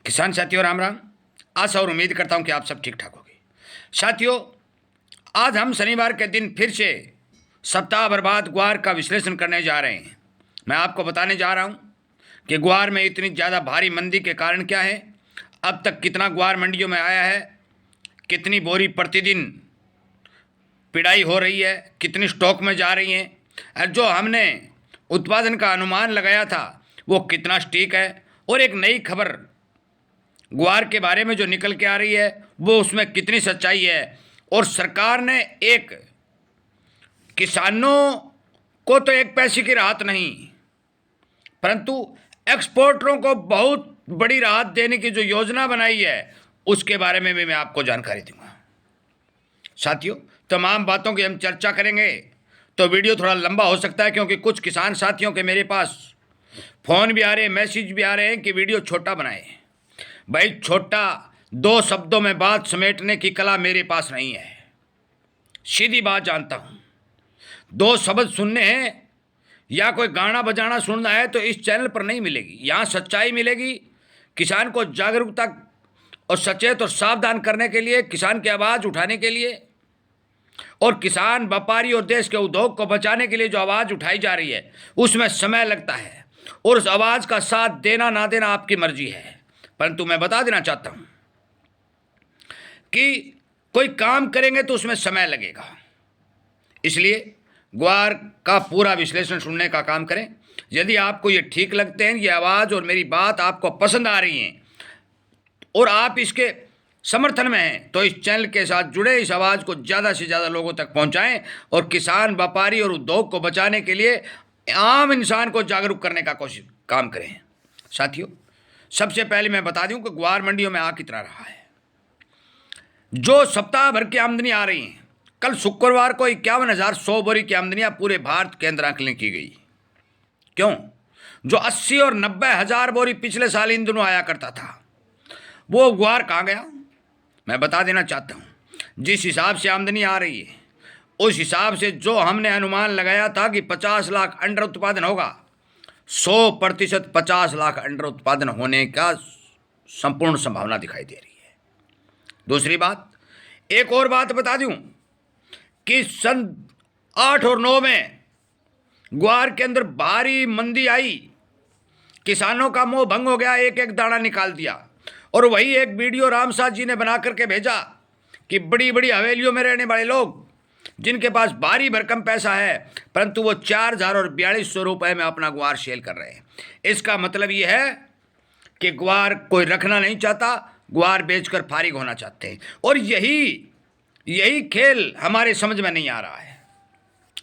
किसान साथियों राम राम। आशा और उम्मीद करता हूं कि आप सब ठीक ठाक होंगे। साथियों, आज हम शनिवार के दिन फिर से सप्ताह बर्बाद ग्वार का विश्लेषण करने जा रहे हैं। मैं आपको बताने जा रहा हूं कि ग्वार में इतनी ज़्यादा भारी मंदी के कारण क्या है, अब तक कितना ग्वार मंडियों में आया है, कितनी बोरी प्रतिदिन पिड़ाई हो रही है, कितनी स्टॉक में जा रही हैं, और जो हमने उत्पादन का अनुमान लगाया था वो कितना सटीक है, और एक नई खबर ग्वार के बारे में जो निकल के आ रही है वो उसमें कितनी सच्चाई है। और सरकार ने एक किसानों को तो एक पैसे की राहत नहीं, परंतु एक्सपोर्टरों को बहुत बड़ी राहत देने की जो योजना बनाई है उसके बारे में भी मैं आपको जानकारी दूंगा। साथियों, तमाम बातों की हम चर्चा करेंगे, तो वीडियो थोड़ा लंबा हो सकता है क्योंकि कुछ किसान साथियों के मेरे पास फ़ोन भी आ रहे हैं, मैसेज भी आ रहे हैं कि वीडियो छोटा बनाएं। भाई, छोटा दो शब्दों में बात समेटने की कला मेरे पास नहीं है। सीधी बात जानता हूँ, दो शब्द सुनने हैं या कोई गाना बजाना सुनना है तो इस चैनल पर नहीं मिलेगी। यहाँ सच्चाई मिलेगी, किसान को जागरूकता और सचेत और सावधान करने के लिए, किसान की आवाज़ उठाने के लिए, और किसान व्यापारी और देश के उद्योग को बचाने के लिए जो आवाज़ उठाई जा रही है उसमें समय लगता है, और उस आवाज़ का साथ देना ना देना आपकी मर्जी है। परंतु मैं बता देना चाहता हूँ कि कोई काम करेंगे तो उसमें समय लगेगा, इसलिए ग्वार का पूरा विश्लेषण सुनने का काम करें। यदि आपको ये ठीक लगते हैं, ये आवाज़ और मेरी बात आपको पसंद आ रही हैं और आप इसके समर्थन में हैं, तो इस चैनल के साथ जुड़े, इस आवाज़ को ज़्यादा से ज़्यादा लोगों तक पहुंचाएं और किसान, व्यापारी और उद्योग को बचाने के लिए आम इंसान को जागरूक करने का काम करें। साथियों, सबसे पहले मैं बता दूं कि ग्वार मंडियों में आ कितना रहा है। जो सप्ताह भर की आमदनी आ रही है, कल शुक्रवार को 51,100 बोरी की आमदनियां पूरे भारत के अंदर आकलन की गई। क्यों? जो 80 और 90,000 बोरी पिछले साल इन दिनों आया करता था, वो ग्वार कहाँ गया? मैं बता देना चाहता हूँ। जिस हिसाब से आमदनी आ रही है उस हिसाब से जो हमने अनुमान लगाया था कि 50 लाख अंडर उत्पादन होगा, 100% 50 लाख अंडर उत्पादन होने का संपूर्ण संभावना दिखाई दे रही है। दूसरी बात, एक और बात बता दूं कि सन 8 और 9 में ग्वार के अंदर भारी मंदी आई, किसानों का मोह भंग हो गया, एक एक दाना निकाल दिया। और वही एक वीडियो रामसाथ जी ने बना करके भेजा कि बड़ी बड़ी हवेलियों में रहने वाले लोग जिनके पास भारी भरकम पैसा है, परंतु वो 4,000 और 4,200 रुपये में अपना ग्वार सेल कर रहे हैं। इसका मतलब ये है कि ग्वार कोई रखना नहीं चाहता, ग्वार बेचकर फारिग होना चाहते हैं। और यही खेल हमारे समझ में नहीं आ रहा है।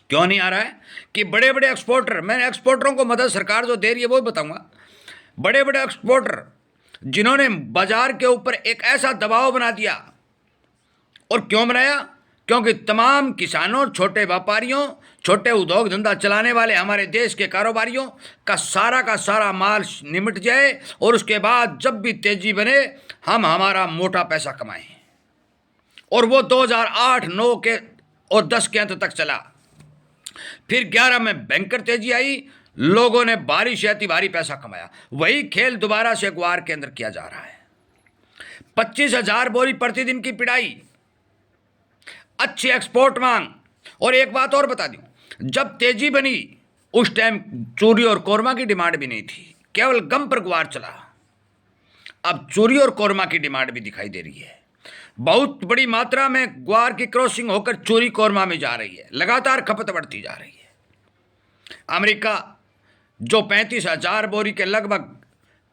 क्यों नहीं आ रहा है? कि बड़े बड़े एक्सपोर्टर, मैं एक्सपोर्टरों को मदद सरकार जो दे रही है वो बताऊंगा। बड़े बड़े एक्सपोर्टर जिन्होंने बाजार के ऊपर एक ऐसा दबाव बना दिया, और क्यों बनाया? क्योंकि तमाम किसानों, छोटे व्यापारियों, छोटे उद्योग धंधा चलाने वाले हमारे देश के कारोबारियों का सारा माल निमट जाए और उसके बाद जब भी तेजी बने हम हमारा मोटा पैसा कमाएं। और वो 2008, 9 के और 10 के अंत तक चला। फिर 11 में बैंकर तेजी आई, लोगों ने भारी से अति भारी पैसा कमाया। वही खेल दोबारा से ग्वार के अंदर किया जा रहा है। 25,000 बोरी प्रतिदिन की पिड़ाई, अच्छी एक्सपोर्ट मांग। और एक बात और बता दूं, जब तेजी बनी उस टाइम चूरी और कोरमा की डिमांड भी नहीं थी, केवल गम पर ग्वार चला। अब चूरी और कोरमा की डिमांड भी दिखाई दे रही है। बहुत बड़ी मात्रा में ग्वार की क्रॉसिंग होकर चूरी कोरमा में जा रही है, लगातार खपत बढ़ती जा रही है। अमेरिका जो 35,000 बोरी के लगभग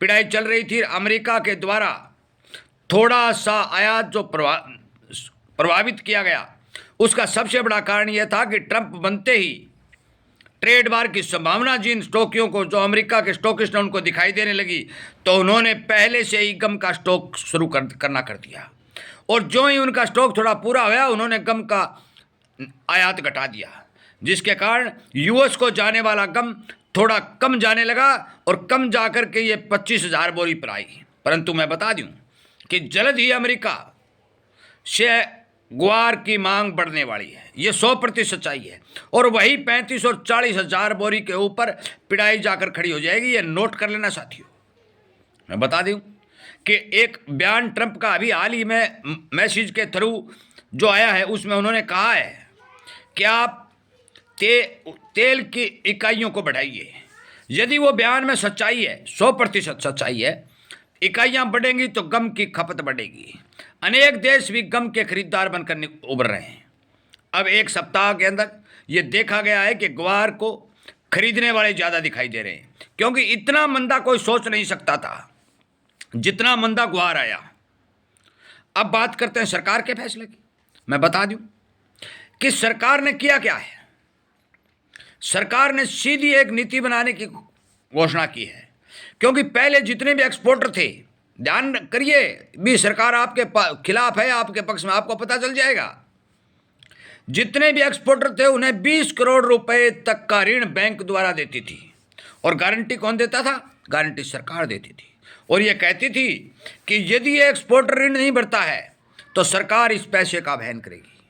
पिड़ाई चल रही थी, अमेरिका के द्वारा थोड़ा सा आयात जो प्रभावित किया गया, उसका सबसे बड़ा कारण यह था कि ट्रंप बनते ही ट्रेड वार की संभावना जिन स्टॉकियों को, जो अमेरिका के स्टॉकिस्ट ने, उनको दिखाई देने लगी, तो उन्होंने पहले से ही गम का स्टॉक शुरू करना कर दिया। और जो ही उनका स्टॉक थोड़ा पूरा हुआ, उन्होंने गम का आयात घटा दिया, जिसके कारण यूएस को जाने वाला गम थोड़ा कम जाने लगा और कम जाकर के ये 25,000 बोरी पर आई। परंतु मैं बता दूं कि जल्द ही अमेरिका से ग्वार की मांग बढ़ने वाली है, ये 100% सच्चाई है। और वही 35 और 40,000 बोरी के ऊपर पिड़ाई जाकर खड़ी हो जाएगी। ये नोट कर लेना साथियों। मैं बता दूं कि एक बयान ट्रंप का अभी हाल ही में मैसेज के थ्रू जो आया है, उसमें उन्होंने कहा है कि आप तेल की इकाइयों को बढ़ाइए। यदि वो बयान में सच्चाई है, 100% सच्चाई है, इकाइयाँ बढ़ेंगी तो गम की खपत बढ़ेगी। अनेक देश भी गम के खरीदार बनकर उभर रहे हैं। अब एक सप्ताह के अंदर ये देखा गया है कि ग्वार को खरीदने वाले ज़्यादा दिखाई दे रहे हैं, क्योंकि इतना मंदा कोई सोच नहीं सकता था जितना मंदा ग्वार आया। अब बात करते हैं सरकार के फैसले की। मैं बता दूं कि सरकार ने किया क्या है। सरकार ने सीधी एक नीति बनाने की घोषणा की है, क्योंकि पहले जितने भी एक्सपोर्टर थे, ध्यान करिए, भी सरकार आपके खिलाफ है, आपके पक्ष में, आपको पता चल जाएगा। जितने भी एक्सपोर्टर थे उन्हें 20 करोड़ रुपए तक का ऋण बैंक द्वारा देती थी, और गारंटी कौन देता था? गारंटी सरकार देती थी, और यह कहती थी कि यदि ये एक्सपोर्टर ऋण नहीं भरता है तो सरकार इस पैसे का वहन करेगी।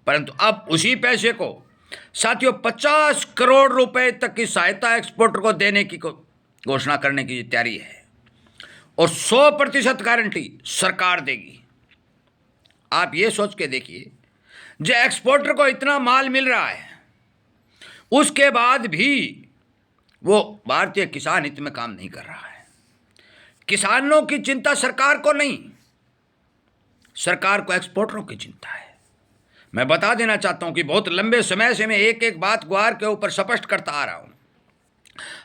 परंतु अब उसी पैसे को साथियों 50 करोड़ रुपए तक की सहायता एक्सपोर्टर को देने की घोषणा करने की तैयारी है, और 100% गारंटी सरकार देगी। आप ये सोच के देखिए, जो एक्सपोर्टर को इतना माल मिल रहा है, उसके बाद भी वो भारतीय किसान हित में काम नहीं कर रहा है। किसानों की चिंता सरकार को नहीं, सरकार को एक्सपोर्टरों की चिंता है। मैं बता देना चाहता हूं कि बहुत लंबे समय से मैं एक एक बात ग्वार के ऊपर स्पष्ट करता आ रहा हूं।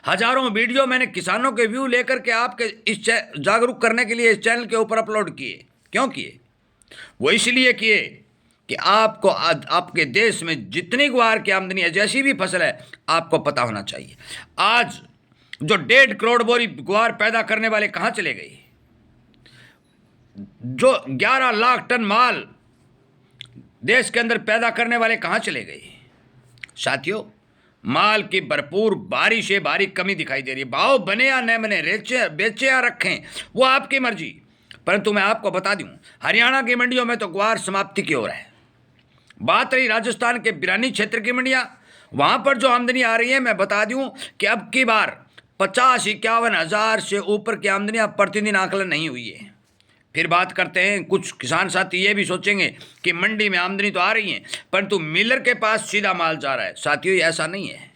हजारों वीडियो मैंने किसानों के व्यू लेकर के आपके इस जागरूक करने के लिए इस चैनल के ऊपर अपलोड किए। क्यों किए? वो इसलिए किए कि आपको आपके देश में जितनी ग्वार की आमदनी है, जैसी भी फसल है, आपको पता होना चाहिए। आज जो 1.5 करोड़ बोरी ग्वार पैदा करने वाले कहां चले गए? जो 11 लाख टन माल देश के अंदर पैदा करने वाले कहां चले गए? साथियों, माल की भरपूर भारी से भारी कमी दिखाई दे रही है। भाव बने या न बने, बेचे या रखें, वो आपकी मर्जी। परंतु मैं आपको बता दूं, हरियाणा की मंडियों में तो ग्वार समाप्ति की ओर है। बात रही राजस्थान के बिरानी क्षेत्र की मंडियां, वहां पर जो आमदनी आ रही है, मैं बता दूं कि अब की बार 50-51 हज़ार से ऊपर की आमदनियां प्रतिदिन आकलन नहीं हुई है। फिर बात करते हैं, कुछ किसान साथी ये भी सोचेंगे कि मंडी में आमदनी तो आ रही है, परंतु मिलर के पास सीधा माल जा रहा है। साथियों, ऐसा नहीं है।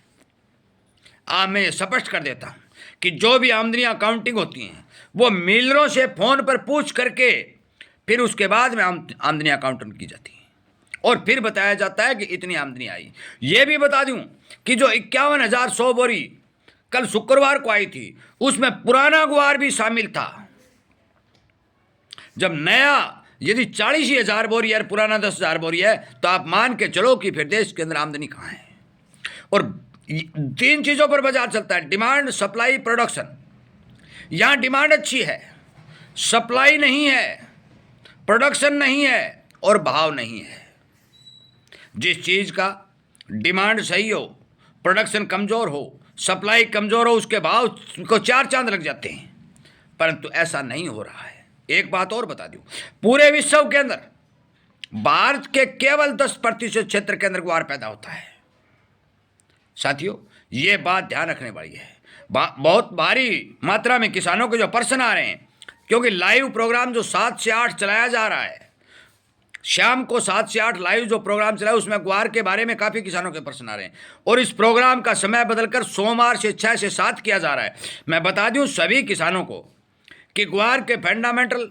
मैं स्पष्ट कर देता हूं कि जो भी आमदनियां काउंटिंग होती हैं, वो मिलरों से फोन पर पूछ करके फिर उसके बाद में आमदनियां काउंटिंग की जाती है, और फिर बताया जाता है कि इतनी आमदनी आई। ये भी बता दूं कि जो 51,100 बोरी कल शुक्रवार को आई थी, उसमें पुराना ग्वार भी शामिल था। जब नया यदि 40,000 बोरी है, पुराना 10,000 बोरी है, तो आप मान के चलो कि फिर देश के अंदर आमदनी कहाँ है। और 3 चीज़ों पर बाजार चलता है: डिमांड, सप्लाई, प्रोडक्शन। यहाँ डिमांड अच्छी है, सप्लाई नहीं है, प्रोडक्शन नहीं है, और भाव नहीं है। जिस चीज़ का डिमांड सही हो, प्रोडक्शन कमज़ोर हो, सप्लाई कमज़ोर हो, उसके भाव को 4 चांद लग जाते हैं। परंतु ऐसा नहीं हो रहा है। एक बात और बता दूं, पूरे विश्व के अंदर भारत के केवल 10% क्षेत्र के अंदर ग्वार पैदा होता है। साथियों, ये बात ध्यान रखने वाली है। बहुत भारी मात्रा में किसानों के जो पर्सन आ रहे हैं, क्योंकि लाइव प्रोग्राम जो 7 से 8 चलाया जा रहा है, शाम को 7 से 8 लाइव जो प्रोग्राम चला है, उसमें ग्वार के बारे में काफ़ी किसानों के प्रश्न आ रहे हैं, और इस प्रोग्राम का समय बदलकर सोमवार से 6 से 7 किया जा रहा है। मैं बता दूं सभी किसानों को कि ग्वार के फंडामेंटल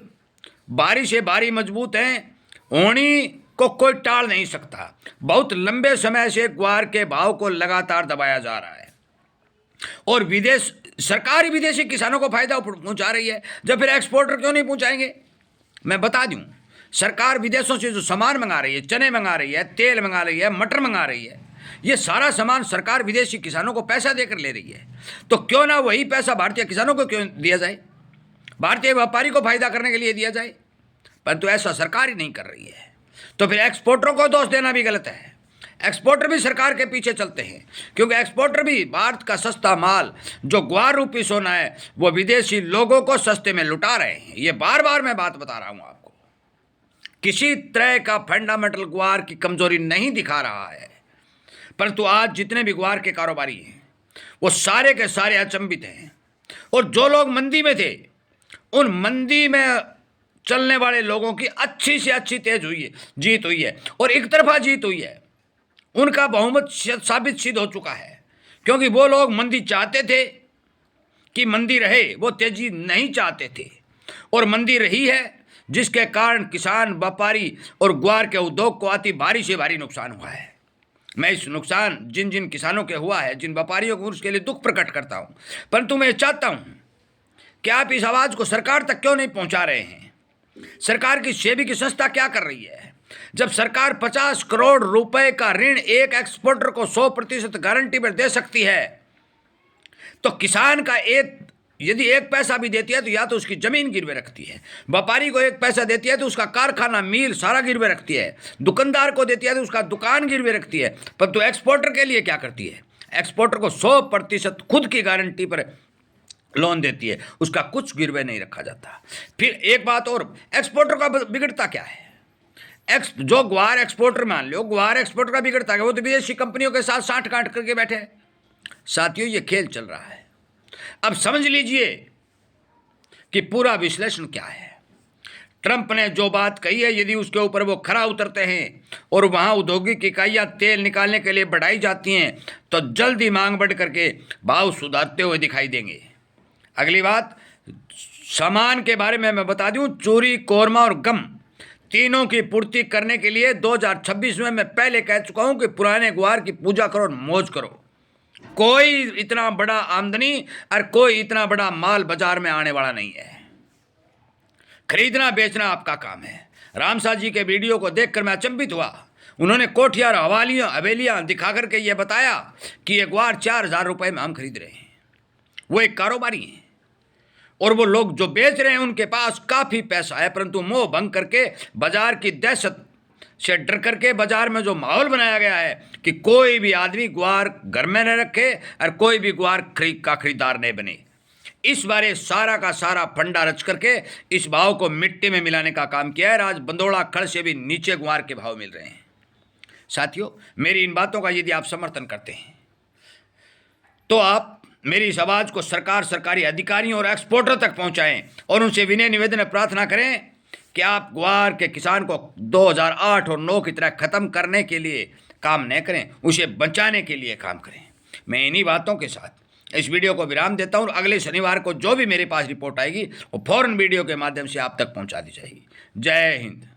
बारी से बारी मजबूत हैं, होनी को कोई टाल नहीं सकता। बहुत लंबे समय से ग्वार के भाव को लगातार दबाया जा रहा है, और सरकार विदेशी किसानों को फायदा पहुंचा रही है, जब फिर एक्सपोर्टर क्यों नहीं पहुंचाएंगे? मैं बता दूं, सरकार विदेशों से जो सामान मंगा रही है, चने मंगा रही है, तेल मंगा रही है, मटर मंगा रही है, ये सारा सामान सरकार विदेशी किसानों को पैसा देकर ले रही है। तो क्यों ना वही पैसा भारतीय किसानों को क्यों दिया जाए, भारतीय व्यापारी को फायदा करने के लिए दिया जाए? परंतु ऐसा सरकार ही नहीं कर रही है। तो फिर एक्सपोर्टरों को दोष देना भी गलत है। एक्सपोर्टर भी सरकार के पीछे चलते हैं, क्योंकि एक्सपोर्टर भी भारत का सस्ता माल जो ग्वार रूपी सोना है, वो विदेशी लोगों को सस्ते में लुटा रहे हैं। ये बार बार मैं बात बता रहा हूं आपको। किसी तरह का फंडामेंटल ग्वार की कमजोरी नहीं दिखा रहा है, परंतु आज जितने भी ग्वार के कारोबारी हैं, वो सारे के सारे अचंभित हैं। और जो लोग मंदी में थे, उन मंदी में चलने वाले लोगों की अच्छी से अच्छी जीत हुई है और एक तरफा जीत हुई है। उनका बहुमत साबित सिद्ध हो चुका है, क्योंकि वो लोग मंदी चाहते थे कि मंदी रहे, वो तेजी नहीं चाहते थे, और मंदी रही है, जिसके कारण किसान, व्यापारी और ग्वार के उद्योग को अति भारी से भारी नुकसान हुआ है। मैं इस नुकसान जिन जिन किसानों के हुआ है, जिन व्यापारियों को, उसके लिए दुख प्रकट करता हूं, परंतु मैं चाहता हूं कि आप इस आवाज को सरकार तक क्यों नहीं पहुंचा रहे हैं। सरकार की सेबी की संस्था क्या कर रही है? जब सरकार 50 करोड़ रुपए का ऋण एक एक्सपोर्टर को 100% गारंटी पर दे सकती है, तो किसान का यदि एक पैसा भी देती है तो या तो उसकी जमीन गिरवे रखती है, व्यापारी को एक पैसा देती है तो उसका कारखाना, मिल सारा गिरवे रखती है, दुकानदार को देती है तो उसका दुकान गिरवे रखती है, परंतु एक्सपोर्टर के लिए क्या करती है? एक्सपोर्टर को 100% खुद की गारंटी पर लोन देती है, उसका कुछ गिरवे नहीं रखा जाता। फिर एक बात और, एक्सपोर्टर का बिगड़ता क्या है? जो ग्वार एक्सपोर्टर, मान लो ग्वार एक्सपोर्टर का बिगड़ता है, वो तो विदेशी कंपनियों के साथ साठ गांठ करके बैठे हैं। साथियों, ये खेल चल रहा है। अब समझ लीजिए कि पूरा विश्लेषण क्या है। ट्रंप ने जो बात कही है, यदि उसके ऊपर वो खरा उतरते हैं और वहां औद्योगिक इकाइयां तेल निकालने के लिए बढ़ाई जाती हैं, तो जल्दी मांग बढ़ करके भाव सुधारते हुए दिखाई देंगे। अगली बात, सामान के बारे में मैं बता दूं, चूरी, कोरमा और गम तीनों की पूर्ति करने के लिए 2026 में मैं पहले कह चुका हूं कि पुराने ग्वार की पूजा करो, मौज करो। कोई इतना बड़ा आमदनी और कोई इतना बड़ा माल बाजार में आने वाला नहीं है। खरीदना बेचना आपका काम है। रामसा जी के वीडियो को देखकर मैं अचंभित हुआ। उन्होंने कोठियां और हवेलियां दिखा करके यह बताया कि ये ग्वार 4000 रुपए में हम खरीद रहे हैं। वो एक कारोबारी हैं और वो लोग जो बेच रहे हैं उनके पास काफी पैसा है, परंतु मोह भंग करके, बाजार की दहशत से डर करके, बाजार में जो माहौल बनाया गया है कि कोई भी आदमी ग्वार घर में न रखे और कोई भी ग्वार का खरीदार नहीं बने, इस बारे सारा का सारा फंडा रच करके इस भाव को मिट्टी में मिलाने का काम किया है। आज बंदोड़ा खड़ से भी नीचे ग्वार के भाव मिल रहे हैं। साथियों, मेरी इन बातों का यदि आप समर्थन करते हैं तो आप मेरी इस आवाज को सरकार, सरकारी अधिकारियों और एक्सपोर्टर तक पहुंचाएं और उनसे विनय निवेदन प्रार्थना करें कि आप ग्वार के किसान को 2008 और 9 की तरह खत्म करने के लिए काम न करें, उसे बचाने के लिए काम करें। मैं इन्हीं बातों के साथ इस वीडियो को विराम देता हूं। अगले शनिवार को जो भी मेरे पास रिपोर्ट आएगी वो फौरन वीडियो के माध्यम से आप तक पहुंचा दी जाएगी। जय हिंद।